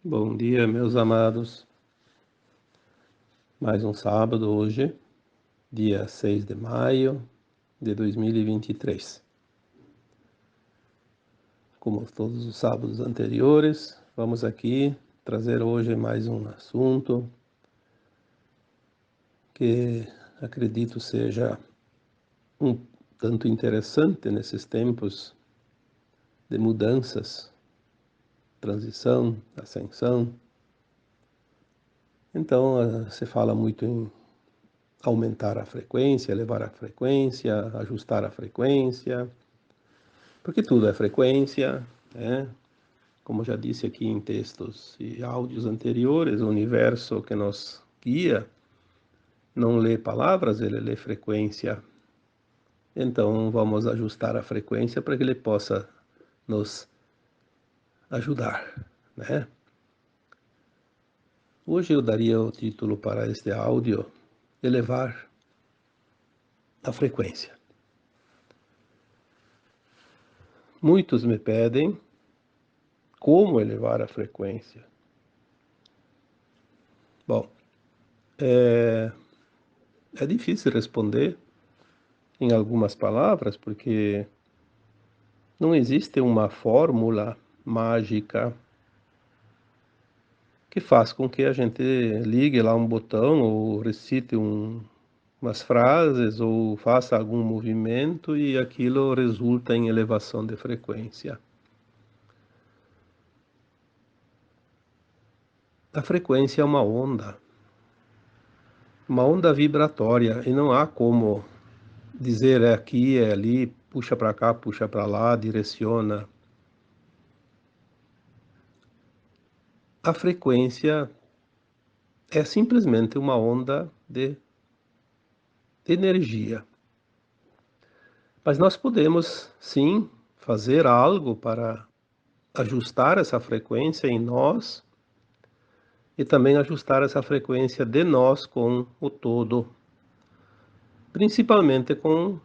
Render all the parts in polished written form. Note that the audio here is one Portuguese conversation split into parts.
Bom dia, meus amados. Mais um sábado hoje, dia 6 de maio de 2023. Como todos os sábados anteriores, vamos aqui trazer hoje mais um assunto que acredito seja um tanto interessante nesses tempos de mudanças, transição, ascensão. Então, se fala muito em aumentar a frequência, elevar a frequência, ajustar a frequência, porque tudo é frequência, né? Como já disse aqui em textos e áudios anteriores, o universo que nos guia não lê palavras, ele lê frequência. Então vamos ajustar a frequência para que ele possa nos ajudar, né? Hoje eu daria o título para este áudio: elevar a frequência. Muitos me pedem como elevar a frequência. Bom, é difícil responder em algumas palavras, porque não existe uma fórmula mágica que faz com que a gente ligue lá um botão ou recite umas frases ou faça algum movimento e aquilo resulta em elevação de frequência. A frequência é uma onda vibratória, e não há como dizer é aqui, é ali, puxa para cá, puxa para lá, direciona. A frequência é simplesmente uma onda de energia. Mas nós podemos, sim, fazer algo para ajustar essa frequência em nós e também ajustar essa frequência de nós com o todo, principalmente com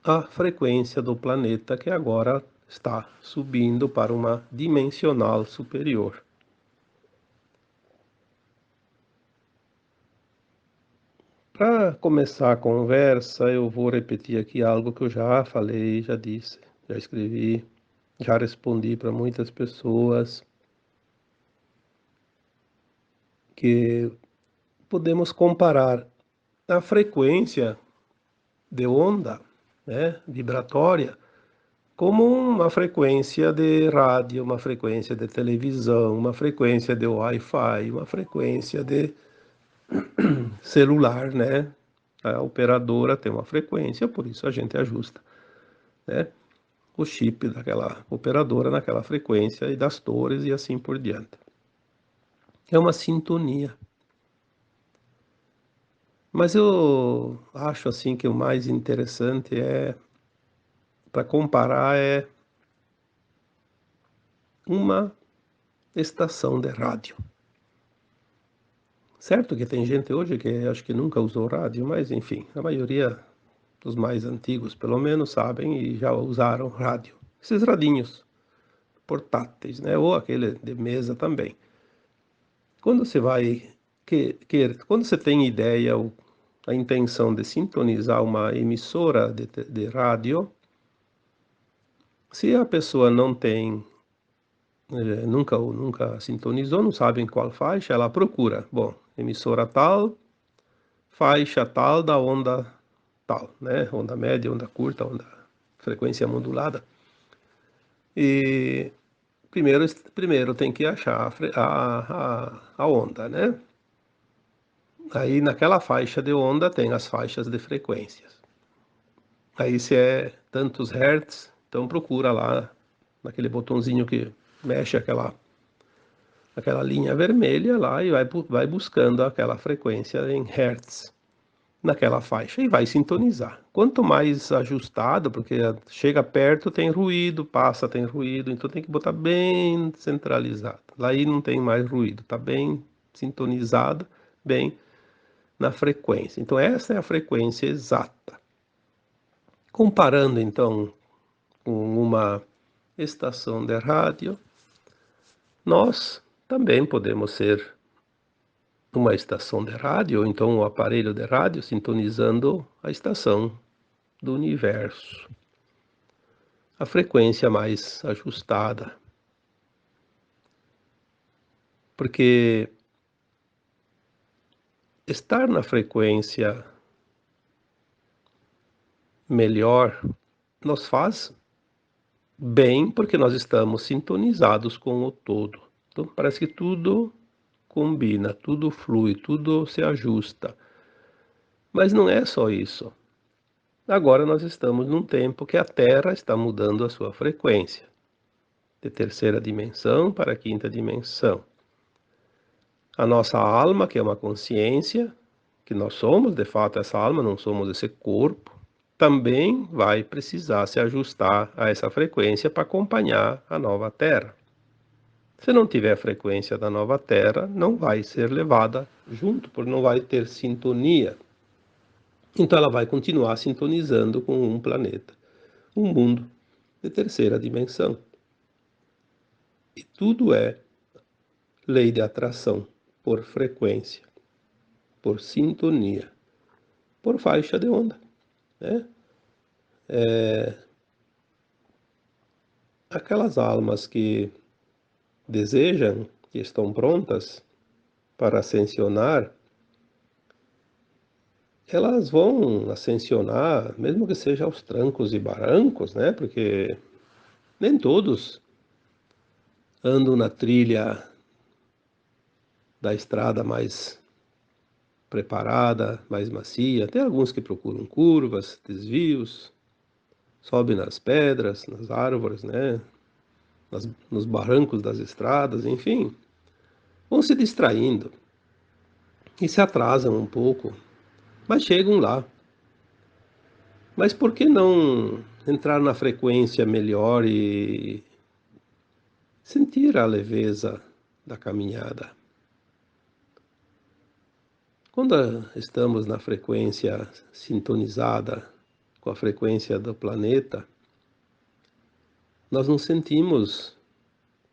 a frequência do planeta que agora está subindo para uma dimensional superior. Para começar a conversa, eu vou repetir aqui algo que eu já falei, já disse, já escrevi, já respondi para muitas pessoas, que podemos comparar a frequência de onda, né, vibratória, como uma frequência de rádio, uma frequência de televisão, uma frequência de Wi-Fi, uma frequência de celular, né? A operadora tem uma frequência, por isso a gente ajusta, né, o chip daquela operadora naquela frequência e das torres e assim por diante. É uma sintonia. Mas eu acho assim que o mais interessante para comparar, é uma estação de rádio. Certo que tem gente hoje que acho que nunca usou rádio, mas enfim, a maioria dos mais antigos, pelo menos, sabem e já usaram rádio. Esses radinhos portáteis, né? Ou aquele de mesa também. Quando você vai quando você tem ideia ou a intenção de sintonizar uma emissora de rádio, se a pessoa não tem nunca sintonizou, não sabe em qual faixa, ela procura. Bom, emissora tal, faixa tal da onda tal, né? Onda média, onda curta, onda frequência modulada. E primeiro tem que achar a onda, né? Aí naquela faixa de onda tem as faixas de frequências. Aí se é tantos hertz, então procura lá naquele botãozinho que mexe aquela linha vermelha lá e vai buscando aquela frequência em hertz naquela faixa e vai sintonizar. Quanto mais ajustado, porque chega perto tem ruído, passa tem ruído, então tem que botar bem centralizado. Lá aí não tem mais ruído, está bem sintonizado, bem na frequência. Então essa é a frequência exata. Comparando então com uma estação de rádio, Nós também podemos ser uma estação de rádio, ou então um aparelho de rádio sintonizando a estação do universo, a frequência mais ajustada. Porque estar na frequência melhor nos faz bem, porque nós estamos sintonizados com o todo. Então parece que tudo combina, tudo flui, tudo se ajusta. Mas não é só isso. Agora nós estamos num tempo que a Terra está mudando a sua frequência, de terceira dimensão para quinta dimensão. A nossa alma, que é uma consciência, que nós somos, de fato, essa alma, não somos esse corpo, também vai precisar se ajustar a essa frequência para acompanhar a nova Terra. Se não tiver a frequência da nova Terra, não vai ser levada junto, porque não vai ter sintonia. Então ela vai continuar sintonizando com um planeta, um mundo de terceira dimensão. E tudo é lei de atração, por frequência, por sintonia, por faixa de onda, né? Aquelas almas que desejam, que estão prontas para ascensionar, elas vão ascensionar, mesmo que seja aos trancos e barrancos, né? Porque nem todos andam na trilha da estrada mais preparada, mais macia. Tem alguns que procuram curvas, desvios, sobem nas pedras, nas árvores, né? Nos barrancos das estradas, enfim. Vão se distraindo e se atrasam um pouco, mas chegam lá. Mas por que não entrar na frequência melhor e sentir a leveza da caminhada? Quando estamos na frequência sintonizada com a frequência do planeta, nós não sentimos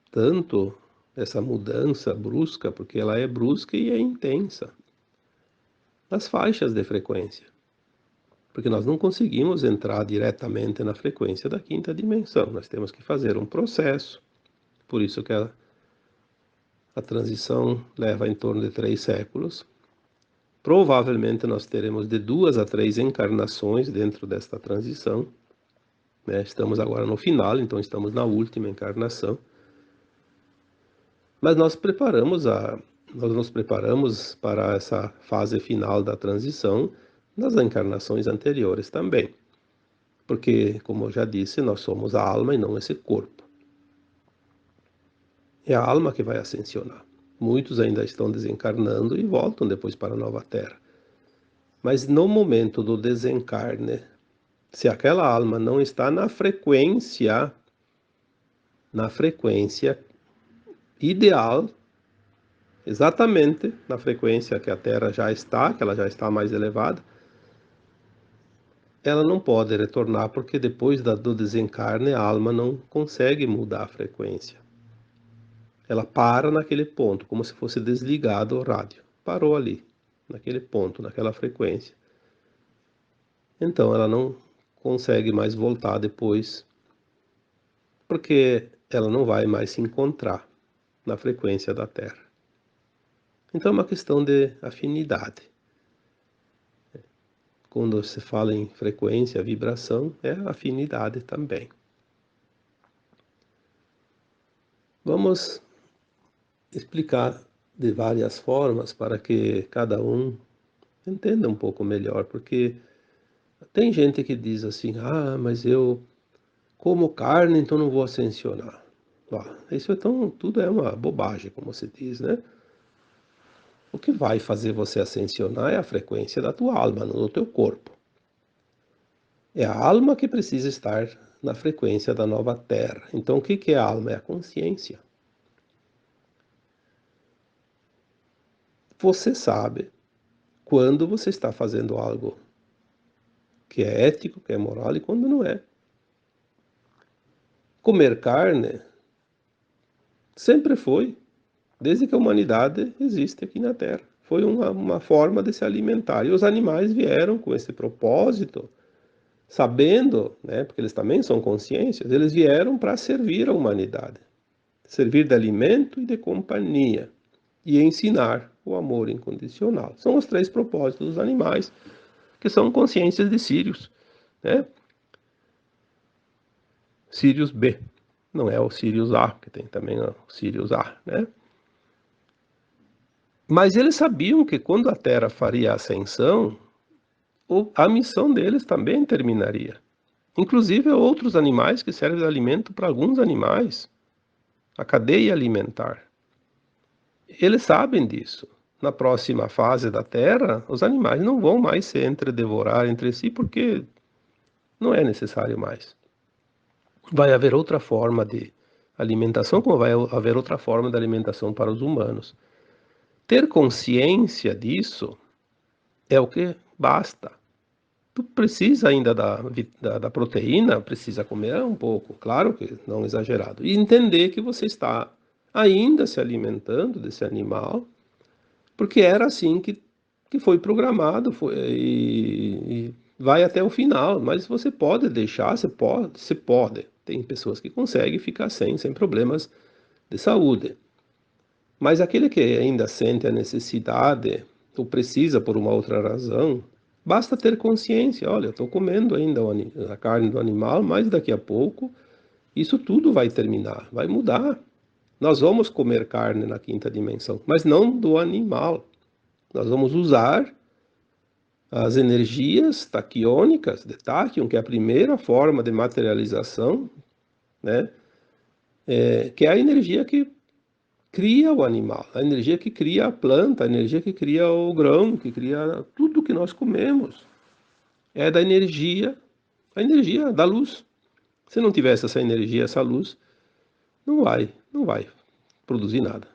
tanto essa mudança brusca, porque ela é brusca e é intensa, nas faixas de frequência. Porque nós não conseguimos entrar diretamente na frequência da quinta dimensão, nós temos que fazer um processo, por isso que a transição leva em torno de 3 séculos. Provavelmente nós teremos de 2 a 3 encarnações dentro desta transição, né? Estamos agora no final, então estamos na última encarnação. Mas nós nos preparamos para essa fase final da transição nas encarnações anteriores também. Porque, como eu já disse, nós somos a alma e não esse corpo. É a alma que vai ascensionar. Muitos ainda estão desencarnando e voltam depois para a nova Terra. Mas no momento do desencarne, se aquela alma não está na frequência ideal, exatamente na frequência que a Terra já está, que ela já está mais elevada, ela não pode retornar, porque depois do desencarne a alma não consegue mudar a frequência. Ela para naquele ponto, como se fosse desligado o rádio. Parou ali, naquele ponto, naquela frequência. Então ela não consegue mais voltar depois, porque ela não vai mais se encontrar na frequência da Terra. Então é uma questão de afinidade. Quando se fala em frequência, vibração, é afinidade também. Vamos explicar de várias formas para que cada um entenda um pouco melhor, porque tem gente que diz assim: ah, mas eu como carne, então não vou ascensionar. Isso então tudo é uma bobagem, como se diz, né? O que vai fazer você ascensionar é a frequência da tua alma, não do teu corpo. É a alma que precisa estar na frequência da nova Terra. Então o que é a alma? É a consciência. Você sabe quando você está fazendo algo que é ético, que é moral e quando não é. Comer carne Sempre foi, desde que a humanidade existe aqui na Terra. Foi uma forma de se alimentar. E os animais vieram com esse propósito, sabendo, né, porque eles também são consciências, eles vieram para servir a humanidade, servir de alimento e de companhia, e ensinar o amor incondicional. São os três propósitos dos animais, que são consciências de Sirius, né? Sirius B, não é o Sirius A, que tem também o Sirius A, né? Mas eles sabiam que quando a Terra faria a ascensão, a missão deles também terminaria. Inclusive outros animais que servem de alimento para alguns animais, a cadeia alimentar. Eles sabem disso. Na próxima fase da Terra, os animais não vão mais se entredevorar entre si, porque não é necessário mais. Vai haver outra forma de alimentação, como vai haver outra forma de alimentação para os humanos. Ter consciência disso é o que basta. Tu precisa ainda da proteína, precisa comer um pouco, claro que não exagerado. E entender que você está ainda se alimentando desse animal, porque era assim que foi programado e vai até o final. Mas você pode deixar, você pode. Tem pessoas que conseguem ficar sem problemas de saúde. Mas aquele que ainda sente a necessidade, ou precisa por uma outra razão, basta ter consciência. Olha, eu estou comendo ainda a carne do animal, mas daqui a pouco isso tudo vai terminar, vai mudar. Nós vamos comer carne na quinta dimensão, mas não do animal. Nós vamos usar as energias taquiônicas de Tachyon, que é a primeira forma de materialização, né? Que é a energia que cria o animal, a energia que cria a planta, a energia que cria o grão, que cria tudo que nós comemos. É da energia, a energia da luz. Se não tivesse essa energia, essa luz, não vai produzir nada.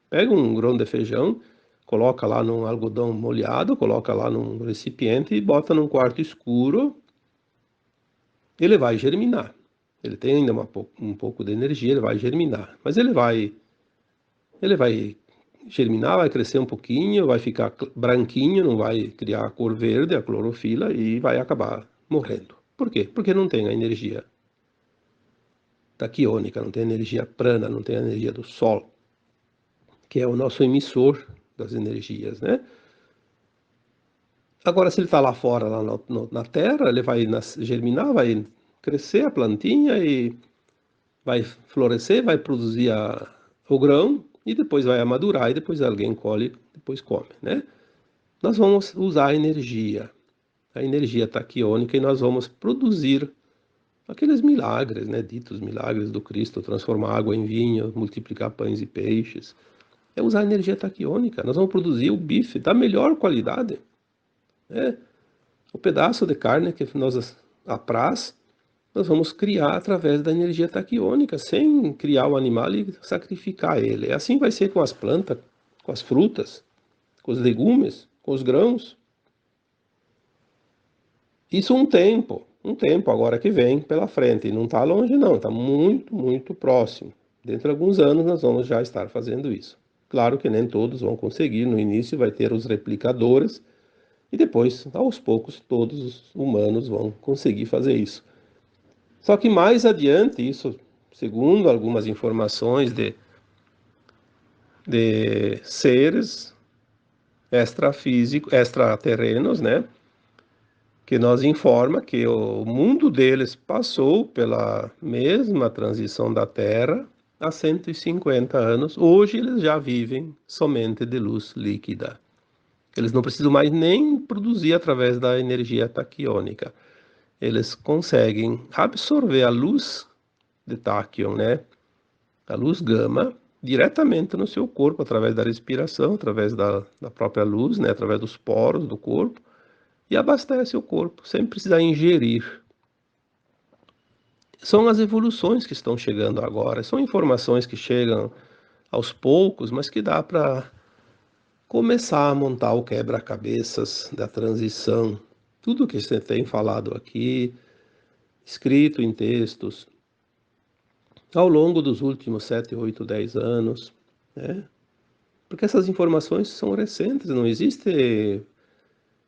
Pega um grão de feijão, coloca lá num algodão molhado, coloca lá num recipiente e bota num quarto escuro, ele vai germinar. Ele tem ainda um pouco de energia, ele vai germinar. Mas ele vai germinar, vai crescer um pouquinho, vai ficar branquinho, não vai criar a cor verde, a clorofila, e vai acabar morrendo. Por quê? Porque não tem a energia taquiônica, não tem a energia prana, não tem a energia do Sol, que é o nosso emissor das energias, né? Agora, se ele está lá fora, lá na Terra, ele vai germinar, vai crescer a plantinha e vai florescer, vai produzir o grão e depois vai amadurar e depois alguém colhe, depois come, né? Nós vamos usar a energia taquiônica, e nós vamos produzir aqueles milagres, né, ditos milagres do Cristo, transformar água em vinho, multiplicar pães e peixes. É usar a energia taquiônica. Nós vamos produzir o bife da melhor qualidade, né? O pedaço de carne que nos apraz, nós vamos criar através da energia taquiônica, sem criar o animal e sacrificar ele. Assim vai ser com as plantas, com as frutas, com os legumes, com os grãos. Isso um tempo agora que vem pela frente, e não está longe não, está muito, muito próximo. Dentro de alguns anos nós vamos já estar fazendo isso. Claro que nem todos vão conseguir, no início vai ter os replicadores, e depois, aos poucos, todos os humanos vão conseguir fazer isso. Só que mais adiante, isso segundo algumas informações de seres extrafísicos, extraterrenos, né? Que nos informa que o mundo deles passou pela mesma transição da Terra há 150 anos. Hoje eles já vivem somente de luz líquida. Eles não precisam mais nem produzir através da energia taquiônica. Eles conseguem absorver a luz de Tachyon, né? A luz gama, diretamente no seu corpo, através da respiração, através da própria luz, né? Através dos poros do corpo, e abastece o corpo, sem precisar ingerir. São as evoluções que estão chegando agora, são informações que chegam aos poucos, mas que dá para começar a montar o quebra-cabeças da transição. Tudo que você tem falado aqui, escrito em textos, ao longo dos últimos 7, 8, 10 anos, né? Porque essas informações são recentes, não existe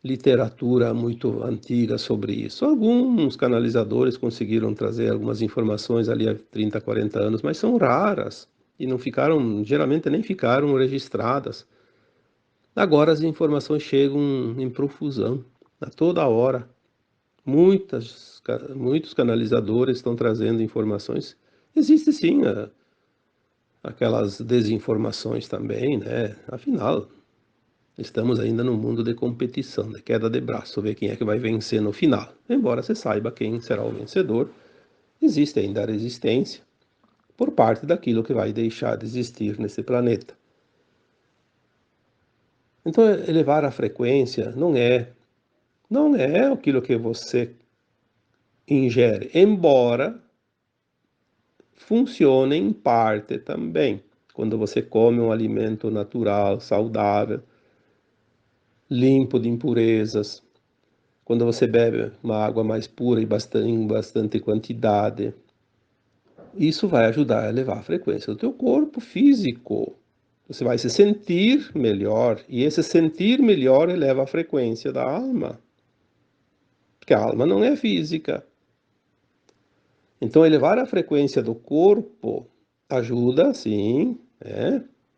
literatura muito antiga sobre isso. Alguns canalizadores conseguiram trazer algumas informações ali há 30, 40 anos, mas são raras e não ficaram, geralmente nem ficaram registradas. Agora as informações chegam em profusão, a toda hora. Muitos canalizadores estão trazendo informações. Existe sim aquelas desinformações também, né? Afinal, estamos ainda no mundo de competição, de queda de braço, ver quem é que vai vencer no final. Embora você saiba quem será o vencedor, existe ainda a resistência por parte daquilo que vai deixar de existir nesse planeta. Então, elevar a frequência não é aquilo que você ingere, embora funcione em parte também. Quando você come um alimento natural, saudável, limpo de impurezas, quando você bebe uma água mais pura e em bastante quantidade, isso vai ajudar a elevar a frequência do teu corpo físico. Você vai se sentir melhor, e esse sentir melhor eleva a frequência da alma, porque a alma não é física. Então, elevar a frequência do corpo ajuda, sim,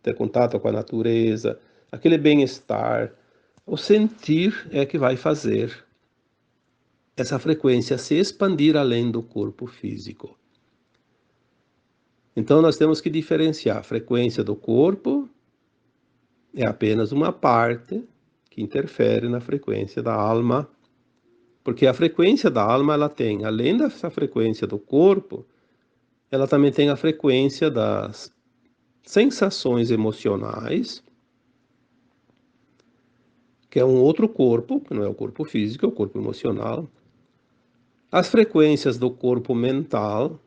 ter contato com a natureza, aquele bem-estar. O sentir é que vai fazer essa frequência se expandir além do corpo físico. Então, nós temos que diferenciar a frequência do corpo, é apenas uma parte que interfere na frequência da alma, porque a frequência da alma, ela tem, além dessa frequência do corpo, ela também tem a frequência das sensações emocionais, que é um outro corpo, que não é o corpo físico, é o corpo emocional, as frequências do corpo mental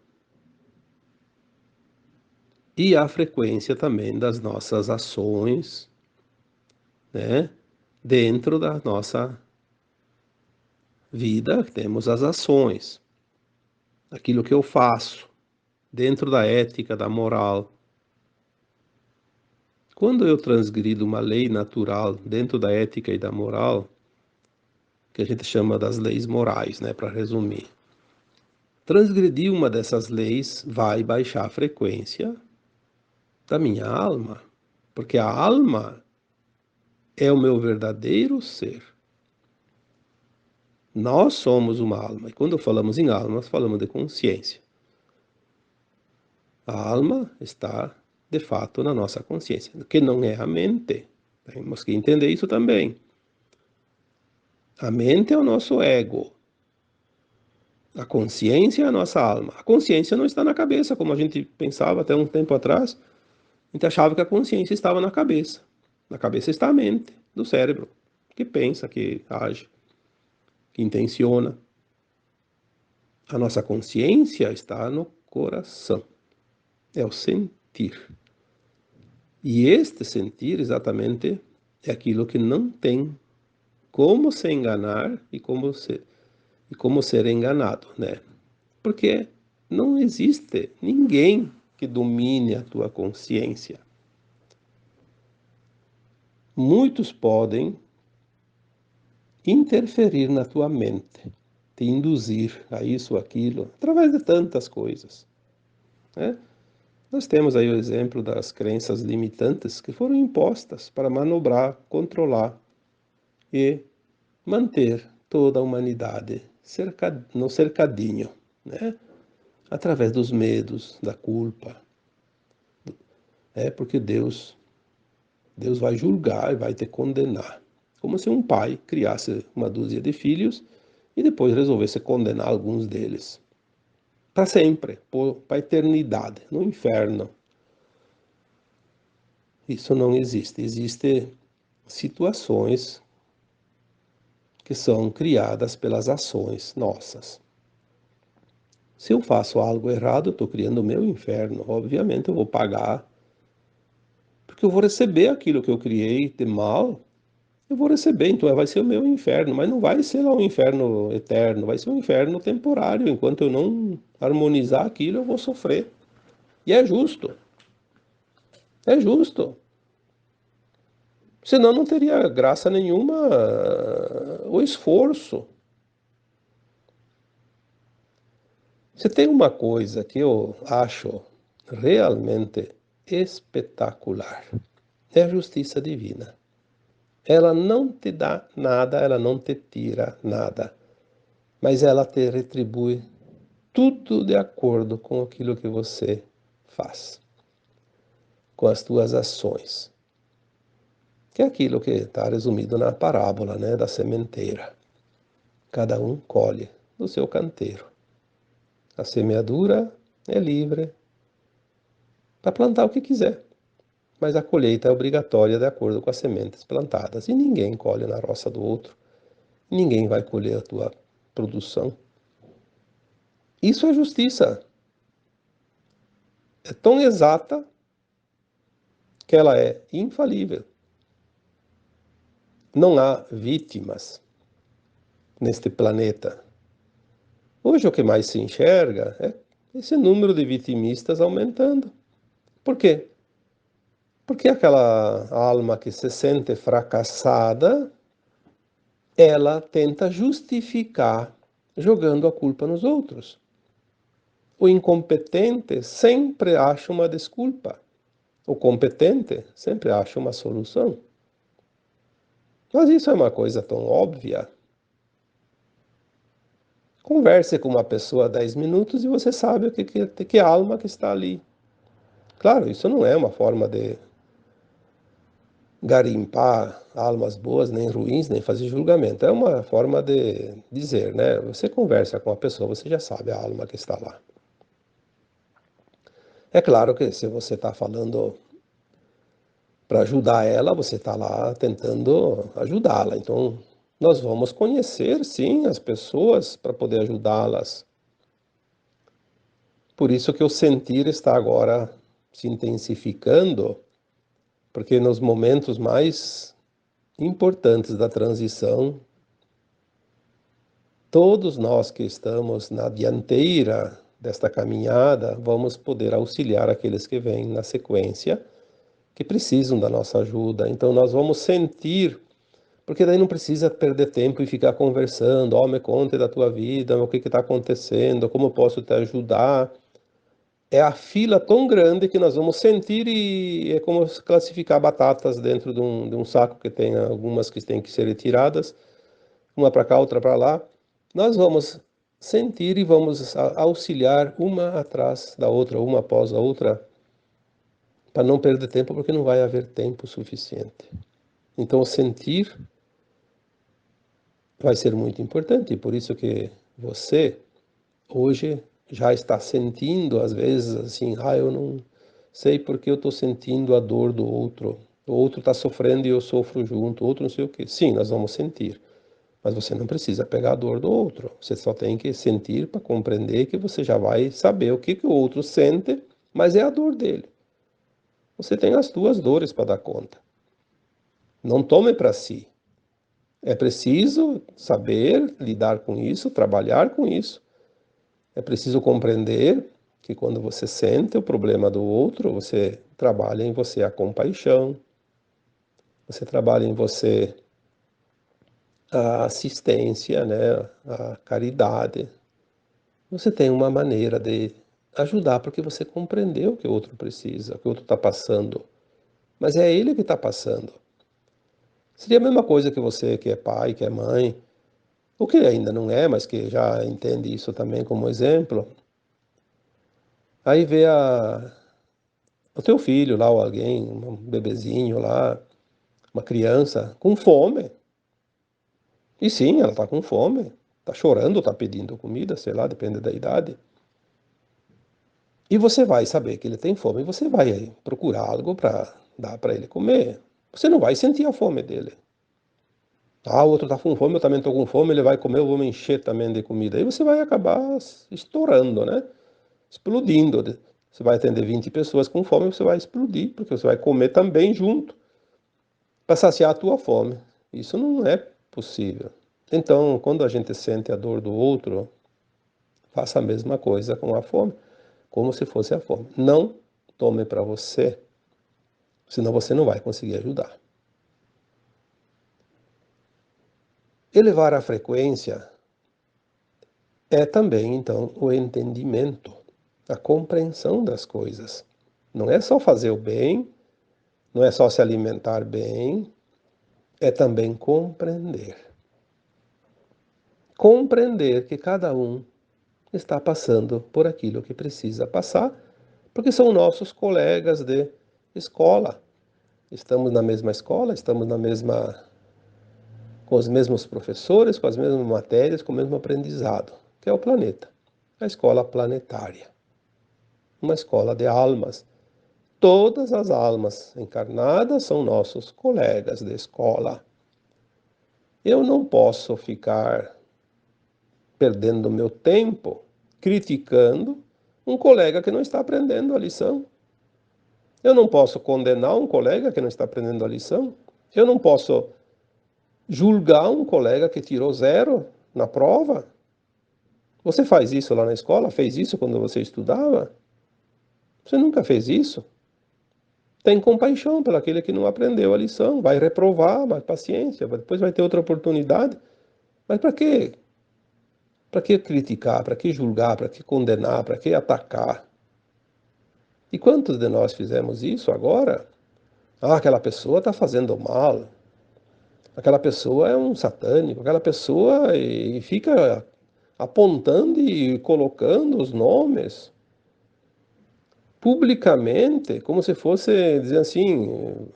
e a frequência também das nossas ações, né? Dentro da nossa vida, temos as ações, aquilo que eu faço, dentro da ética, da moral. Quando eu transgrido uma lei natural dentro da ética e da moral, que a gente chama das leis morais, né, para resumir. Transgredir uma dessas leis vai baixar a frequência da minha alma, porque a alma é o meu verdadeiro ser. Nós somos uma alma, e quando falamos em alma, nós falamos de consciência. A alma está, de fato, na nossa consciência, que não é a mente. Temos que entender isso também. A mente é o nosso ego. A consciência é a nossa alma. A consciência não está na cabeça, como a gente pensava até um tempo atrás. A gente achava que a consciência estava na cabeça. Na cabeça está a mente do cérebro, que pensa, que age, que intenciona. A nossa consciência está no coração. É o sentir. E este sentir, exatamente, é aquilo que não tem como se enganar e como ser enganado, né? Porque não existe ninguém que domine a tua consciência. Muitos podem interferir na tua mente, te induzir a isso ou aquilo, através de tantas coisas, né? Nós temos aí o exemplo das crenças limitantes que foram impostas para manobrar, controlar e manter toda a humanidade no cercadinho, né? Através dos medos, da culpa. Porque Deus vai julgar e vai te condenar. Como se um pai criasse uma dúzia de filhos e depois resolvesse condenar alguns deles. Para sempre, para a eternidade, no inferno. Isso não existe. Existem situações que são criadas pelas ações nossas. Se eu faço algo errado, eu estou criando o meu inferno. Obviamente eu vou pagar, porque eu vou receber aquilo que eu criei de mal. Eu vou receber, então vai ser o meu inferno, mas não vai ser lá um inferno eterno, vai ser um inferno temporário. Enquanto eu não harmonizar aquilo, eu vou sofrer. E é justo. É justo. Senão não teria graça nenhuma o esforço. Se tem uma coisa que eu acho realmente espetacular, é a justiça divina. Ela não te dá nada, ela não te tira nada, mas ela te retribui tudo de acordo com aquilo que você faz, com as tuas ações. Que é aquilo que está resumido na parábola, né, da sementeira. Cada um colhe do seu canteiro. A semeadura é livre para plantar o que quiser, mas a colheita é obrigatória de acordo com as sementes plantadas. E ninguém colhe na roça do outro, ninguém vai colher a tua produção. Isso é justiça. É tão exata que ela é infalível. Não há vítimas neste planeta. Hoje o que mais se enxerga é esse número de vitimistas aumentando. Por quê? Porque aquela alma que se sente fracassada, ela tenta justificar jogando a culpa nos outros. O incompetente sempre acha uma desculpa. O competente sempre acha uma solução. Mas isso é uma coisa tão óbvia. Converse com uma pessoa 10 minutos e você sabe que alma que está ali. Claro, isso não é uma forma de garimpar almas boas, nem ruins, nem fazer julgamento. É uma forma de dizer, né? Você conversa com a pessoa, você já sabe a alma que está lá. É claro que se você está falando para ajudar ela, você está lá tentando ajudá-la. Então, nós vamos conhecer, sim, as pessoas para poder ajudá-las. Por isso que o sentir está agora se intensificando, porque nos momentos mais importantes da transição, todos nós que estamos na dianteira desta caminhada, vamos poder auxiliar aqueles que vêm na sequência, que precisam da nossa ajuda. Então nós vamos sentir, porque daí não precisa perder tempo e ficar conversando, me conte da tua vida, o que está acontecendo, como eu posso te ajudar. É a fila tão grande que nós vamos sentir e é como classificar batatas dentro de um saco que tem algumas que têm que ser retiradas, uma para cá, outra para lá. Nós vamos sentir e vamos auxiliar uma atrás da outra, uma após a outra, para não perder tempo, porque não vai haver tempo suficiente. Então, o sentir vai ser muito importante, e por isso que você, hoje, já está sentindo, às vezes, assim, eu não sei porque eu estou sentindo a dor do outro. O outro está sofrendo e eu sofro junto, o outro não sei o quê. Sim, nós vamos sentir. Mas você não precisa pegar a dor do outro. Você só tem que sentir para compreender que você já vai saber o que o outro sente, mas é a dor dele. Você tem as suas dores para dar conta. Não tome para si. É preciso saber lidar com isso, trabalhar com isso. É preciso compreender que quando você sente o problema do outro, você trabalha em você a compaixão, você trabalha em você a assistência, né, a caridade. Você tem uma maneira de ajudar porque você compreendeu o que o outro precisa, o que o outro está passando. Mas é ele que está passando. Seria a mesma coisa que você, que é pai, que é mãe, ou que ainda não é, mas que já entende isso também como exemplo. Aí vê o teu filho lá, ou alguém, um bebezinho lá, uma criança com fome. E sim, ela está com fome. Está chorando, está pedindo comida, sei lá, depende da idade. E você vai saber que ele tem fome e você vai procurar algo para dar para ele comer. Você não vai sentir a fome dele. O outro está com fome, eu também estou com fome, ele vai comer, eu vou me encher também de comida. Aí você vai acabar estourando, né? Explodindo. Você vai atender 20 pessoas com fome, você vai explodir, porque você vai comer também junto para saciar a tua fome. Isso não é possível. Então, quando a gente sente a dor do outro, faça a mesma coisa com a fome. como se fosse a fome. Não tome para você, senão você não vai conseguir ajudar. Elevar a frequência é também, então, o entendimento, a compreensão das coisas. Não é só fazer o bem, não é só se alimentar bem, é também compreender. Compreender que cada um está passando por aquilo que precisa passar, porque são nossos colegas de escola. Estamos na mesma escola, estamos com os mesmos professores, com as mesmas matérias, com o mesmo aprendizado, que é o planeta, a escola planetária, uma escola de almas. Todas as almas encarnadas são nossos colegas de escola. Eu não posso ficar perdendo meu tempo criticando um colega que não está aprendendo a lição. Eu não posso condenar um colega que não está aprendendo a lição. Eu não posso julgar um colega que tirou 0 na prova. Você faz isso lá na escola? Fez isso quando você estudava? Você nunca fez isso? Tem compaixão pelo aquele que não aprendeu a lição. Vai reprovar, mas paciência, depois vai ter outra oportunidade. Mas para quê? Para que criticar? Para que julgar? Para que condenar? Para que atacar? E quantos de nós fizemos isso agora? Ah, aquela pessoa está fazendo mal. Aquela pessoa é um satânico. Aquela pessoa e fica apontando e colocando os nomes publicamente, como se fosse dizer assim,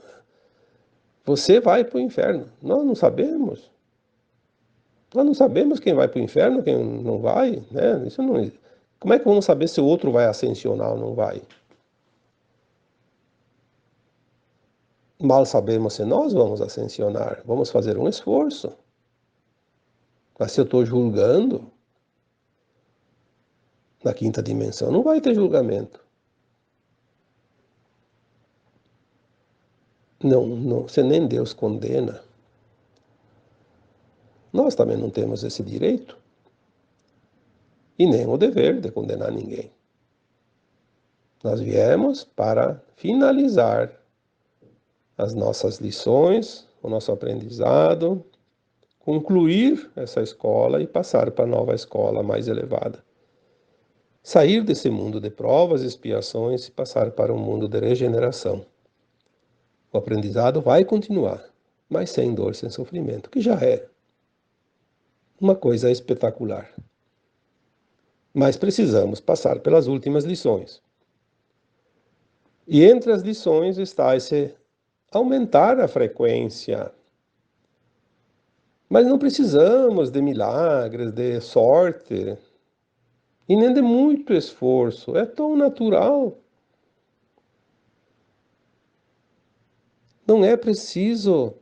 você vai para o inferno. Nós não sabemos. Nós não sabemos quem vai para o inferno, quem não vai, né? Isso não. Como é que vamos saber se o outro vai ascensionar ou não vai? Mal sabemos se nós vamos ascensionar. Vamos fazer um esforço. Mas se eu estou julgando, na quinta dimensão não vai ter julgamento. Não, não, você nem Deus condena. Nós também não temos esse direito e nem o dever de condenar ninguém. Nós viemos para finalizar as nossas lições, o nosso aprendizado, concluir essa escola e passar para a nova escola mais elevada. Sair desse mundo de provas e expiações e passar para um mundo de regeneração. O aprendizado vai continuar, mas sem dor, sem sofrimento, que já é uma coisa espetacular. Mas precisamos passar pelas últimas lições. E entre as lições está esse aumentar a frequência. Mas não precisamos de milagres, de sorte, e nem de muito esforço. É tão natural. Não é preciso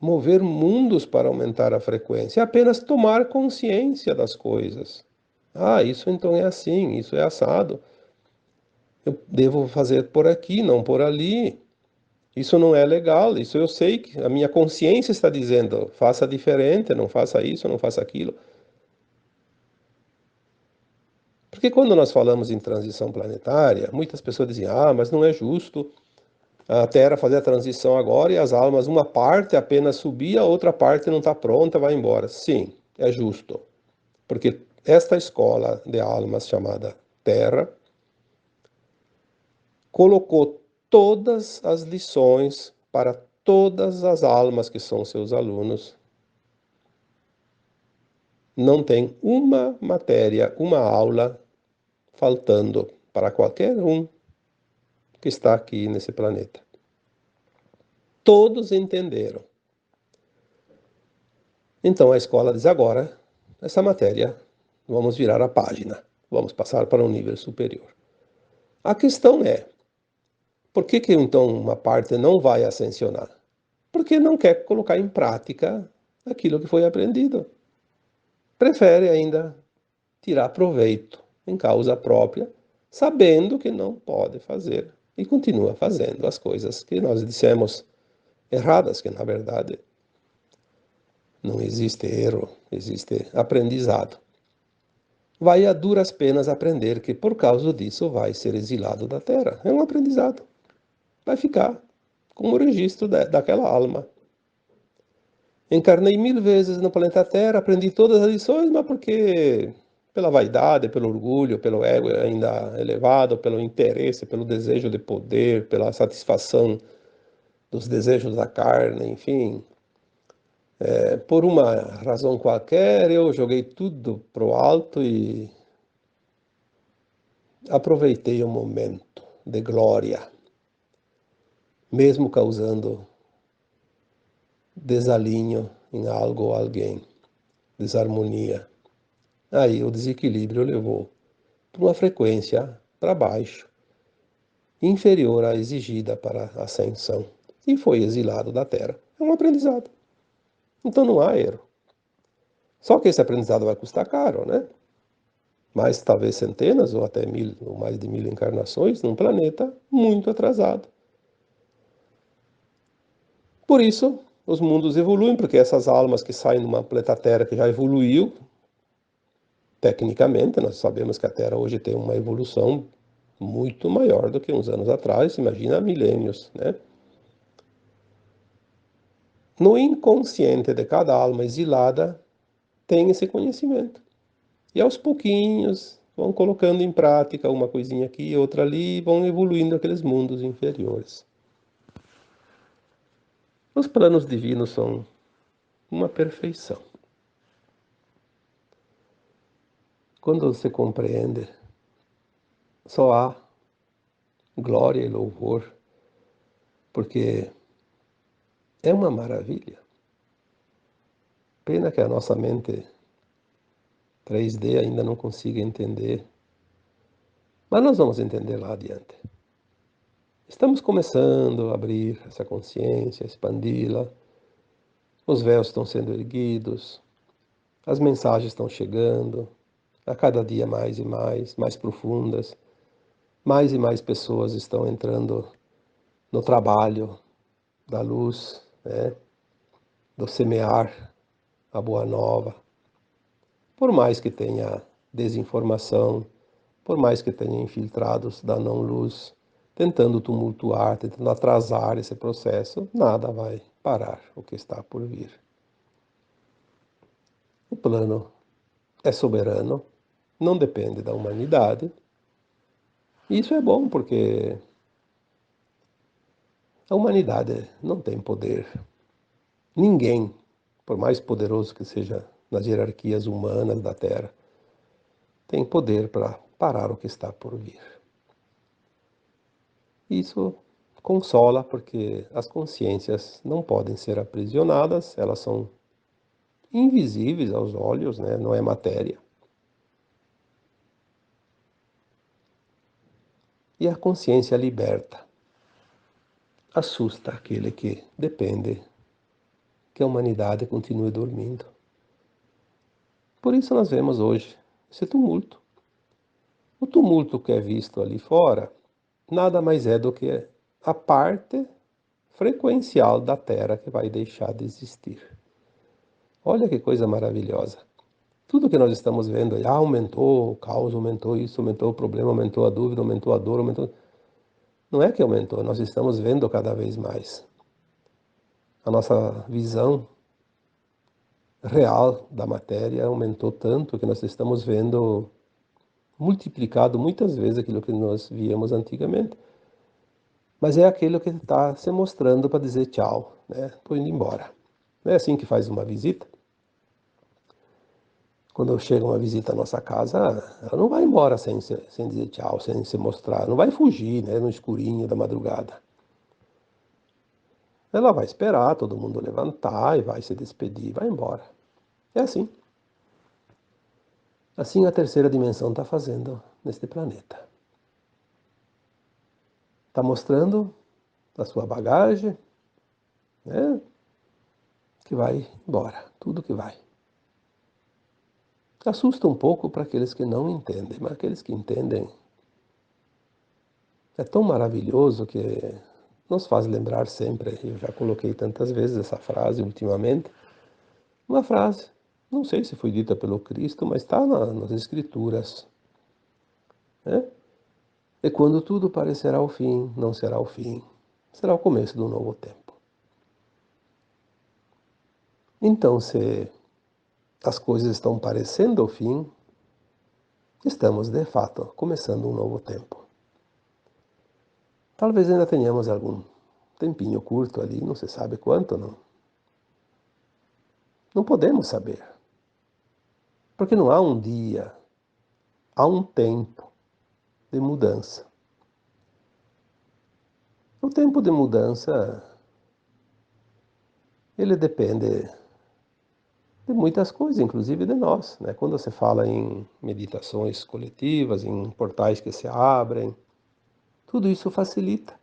mover mundos para aumentar a frequência, é apenas tomar consciência das coisas. Ah, isso então é assim, isso é assado. Eu devo fazer por aqui, não por ali. Isso não é legal, isso eu sei que a minha consciência está dizendo, faça diferente, não faça isso, não faça aquilo. Porque quando nós falamos em transição planetária, muitas pessoas dizem, ah, mas não é justo a Terra fazer a transição agora e as almas, uma parte apenas subir, a outra parte não está pronta, vai embora. Sim, é justo. Porque esta escola de almas chamada Terra colocou todas as lições para todas as almas que são seus alunos. Não tem uma matéria, uma aula faltando para qualquer um que está aqui nesse planeta. Todos entenderam. Então a escola diz agora, essa matéria, vamos virar a página, vamos passar para um nível superior. A questão é, por que então uma parte não vai ascensionar? Porque não quer colocar em prática aquilo que foi aprendido. Prefere ainda tirar proveito em causa própria, sabendo que não pode fazer e continua fazendo as coisas que nós dissemos erradas, que na verdade não existe erro, existe aprendizado. vai a duras penas aprender que por causa disso vai ser exilado da Terra. É um aprendizado. Vai ficar como registro daquela alma. Encarnei 1000 vezes no planeta Terra, aprendi todas as lições, mas porque pela vaidade, pelo orgulho, pelo ego ainda elevado, pelo interesse, pelo desejo de poder, pela satisfação dos desejos da carne, enfim, por uma razão qualquer, eu joguei tudo pro alto e aproveitei o momento de glória, mesmo causando desalinho em algo ou alguém, desarmonia. Aí o desequilíbrio levou para uma frequência para baixo, inferior à exigida para a ascensão, e foi exilado da Terra. É um aprendizado. Então não há erro. Só que esse aprendizado vai custar caro, né? Mais talvez centenas ou até 1000 ou mais de 1000 encarnações num planeta muito atrasado. Por isso, os mundos evoluem, porque essas almas que saem de uma planeta Terra que já evoluiu, tecnicamente, nós sabemos que a Terra hoje tem uma evolução muito maior do que uns anos atrás, imagina milênios, né? No inconsciente de cada alma exilada tem esse conhecimento. E aos pouquinhos vão colocando em prática uma coisinha aqui, outra ali, e vão evoluindo aqueles mundos inferiores. Os planos divinos são uma perfeição. Quando se compreende, só há glória e louvor, porque é uma maravilha. Pena que a nossa mente 3D ainda não consiga entender, mas nós vamos entender lá adiante. Estamos começando a abrir essa consciência, expandi-la, os véus estão sendo erguidos, as mensagens estão chegando, a cada dia mais profundas, mais e mais pessoas estão entrando no trabalho da luz, né, do semear a boa nova. Por mais que tenha desinformação, por mais que tenha infiltrados da não-luz, tentando tumultuar, tentando atrasar esse processo, nada vai parar o que está por vir. O plano é soberano, não depende da humanidade. E isso é bom porque a humanidade não tem poder. Ninguém, por mais poderoso que seja nas hierarquias humanas da Terra, tem poder para parar o que está por vir. Isso consola porque as consciências não podem ser aprisionadas, elas são invisíveis aos olhos, né? Não é matéria. E a consciência liberta assusta aquele que depende que a humanidade continue dormindo. Por isso nós vemos hoje esse tumulto. O tumulto que é visto ali fora nada mais é do que a parte frequencial da Terra que vai deixar de existir. Olha que coisa maravilhosa. Tudo que nós estamos vendo, aumentou o caos, aumentou isso, aumentou o problema, aumentou a dúvida, aumentou a dor, aumentou... Não é que aumentou, nós estamos vendo cada vez mais. A nossa visão real da matéria aumentou tanto que nós estamos vendo multiplicado muitas vezes aquilo que nós víamos antigamente. Mas é aquilo que está se mostrando para dizer tchau, né? Estou indo embora. Não é assim que faz uma visita. Quando chega uma visita à nossa casa, ela não vai embora sem dizer tchau, sem se mostrar. Não vai fugir, né, no escurinho da madrugada. Ela vai esperar todo mundo levantar e vai se despedir, vai embora. É assim. Assim a terceira dimensão está fazendo neste planeta. Está mostrando a sua bagagem, né, que vai embora, tudo que vai. Assusta um pouco para aqueles que não entendem, mas aqueles que entendem é tão maravilhoso que nos faz lembrar sempre. Eu já coloquei tantas vezes essa frase ultimamente. Uma frase. Não sei se foi dita pelo Cristo, mas está nas Escrituras, né? E quando tudo parecerá o fim, não será o fim, será o começo de um novo tempo. Então, se as coisas estão parecendo o fim, estamos de fato começando um novo tempo. Talvez ainda tenhamos algum tempinho curto ali, não se sabe quanto, não. Não podemos saber, porque não há um dia, há um tempo de mudança. O tempo de mudança, ele depende de muitas coisas, inclusive de nós, né? Quando você fala em meditações coletivas, em portais que se abrem, tudo isso facilita.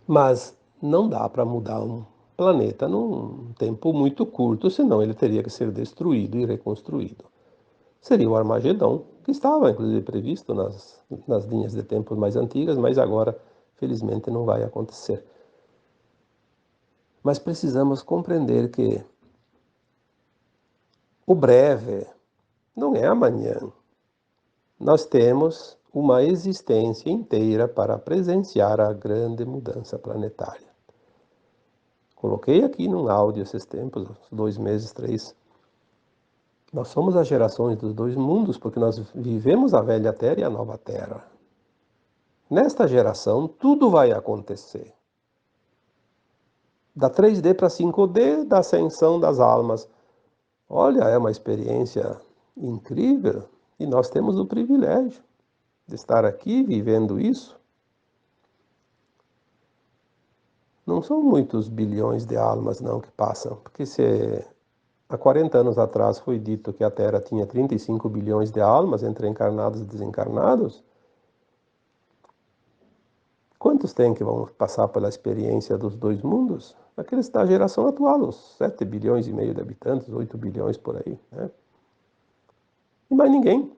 Mas não dá para mudar um planeta num tempo muito curto, senão ele teria que ser destruído e reconstruído. Seria o Armagedon, que estava inclusive previsto nas linhas de tempo mais antigas, mas agora, felizmente, não vai acontecer. Mas precisamos compreender que o breve não é amanhã. Nós temos uma existência inteira para presenciar a grande mudança planetária. Coloquei aqui num áudio esses tempos, 2 meses, 3. Nós somos as gerações dos dois mundos, porque nós vivemos a velha Terra e a nova Terra. Nesta geração, tudo vai acontecer. Da 3D para 5D, da ascensão das almas. Olha, é uma experiência incrível e nós temos o privilégio de estar aqui vivendo isso. Não são muitos bilhões de almas não que passam, porque se há 40 anos atrás foi dito que a Terra tinha 35 bilhões de almas entre encarnados e desencarnados, quantos tem que vão passar pela experiência dos dois mundos? Aqueles da geração atual, os 7 bilhões e meio de habitantes, 8 bilhões por aí, né? E mais ninguém.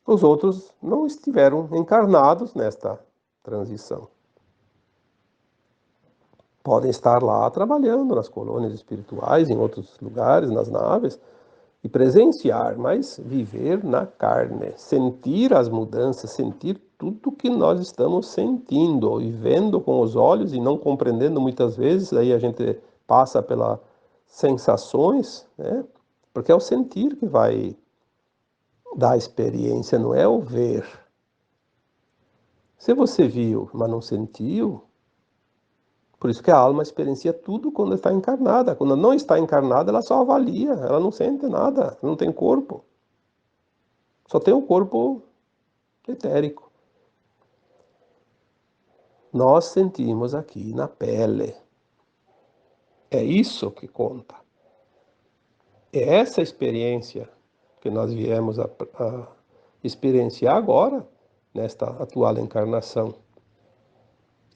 Os outros não estiveram encarnados nesta transição. Podem estar lá trabalhando nas colônias espirituais, em outros lugares, nas naves, e presenciar, mas viver na carne, sentir as mudanças, sentir tudo que nós estamos sentindo e vendo com os olhos e não compreendendo muitas vezes, aí a gente passa pelas sensações, né? Porque é o sentir que vai dar a experiência, não é o ver. Se você viu, mas não sentiu, por isso que a alma experiencia tudo quando está encarnada. Quando não está encarnada, ela só avalia, ela não sente nada, não tem corpo. Só tem o corpo etérico. Nós sentimos aqui na pele. É isso que conta. É essa experiência que nós viemos a experienciar agora, nesta atual encarnação.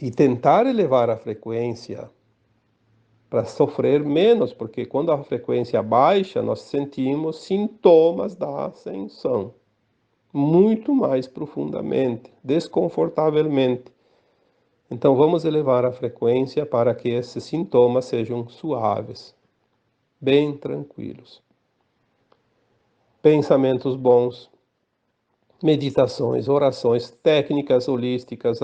E tentar elevar a frequência para sofrer menos, porque quando a frequência baixa, nós sentimos sintomas da ascensão muito mais profundamente, desconfortavelmente. Então vamos elevar a frequência para que esses sintomas sejam suaves, bem tranquilos. Pensamentos bons, meditações, orações, técnicas holísticas,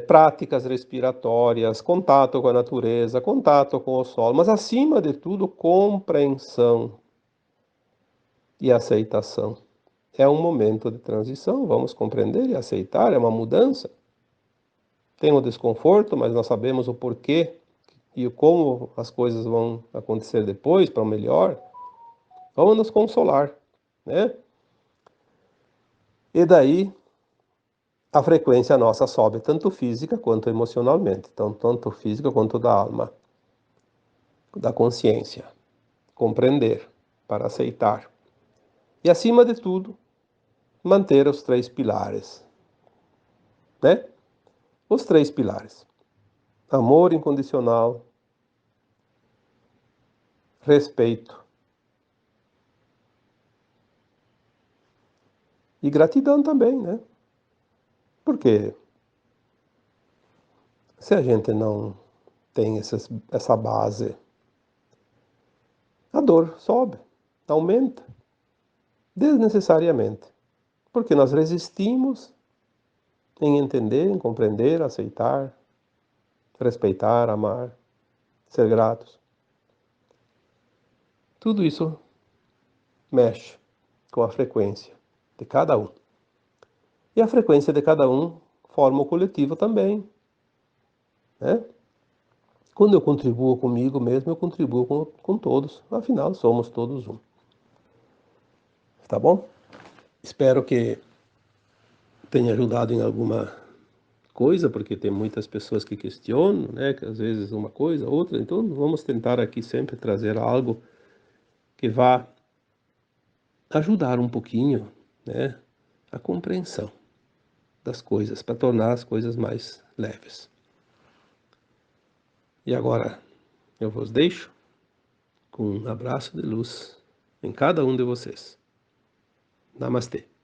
práticas respiratórias, contato com a natureza, contato com o sol, mas acima de tudo, compreensão e aceitação. É um momento de transição, vamos compreender e aceitar, é uma mudança. Tem o desconforto, mas nós sabemos o porquê e como as coisas vão acontecer depois para o melhor. Vamos nos consolar, né? E daí a frequência nossa sobe tanto física quanto emocionalmente, então tanto física quanto da alma, da consciência, compreender para aceitar. E acima de tudo, manter os 3 pilares, né? Os 3 pilares: amor incondicional, respeito e gratidão também, né? Porque se a gente não tem essa base, dor sobe, aumenta, desnecessariamente, porque nós resistimos em entender, em compreender, aceitar, respeitar, amar, ser gratos. Tudo isso mexe com a frequência de cada um. E a frequência de cada um forma o coletivo também, né? Quando eu contribuo comigo mesmo, eu contribuo com todos. Afinal, somos todos um. Tá bom? Espero que tenha ajudado em alguma coisa, porque tem muitas pessoas que questionam, né? Que às vezes uma coisa, outra. Então, vamos tentar aqui sempre trazer algo que vá ajudar um pouquinho, né? A compreensão das coisas, para tornar as coisas mais leves. E agora, eu vos deixo com um abraço de luz em cada um de vocês. Namastê.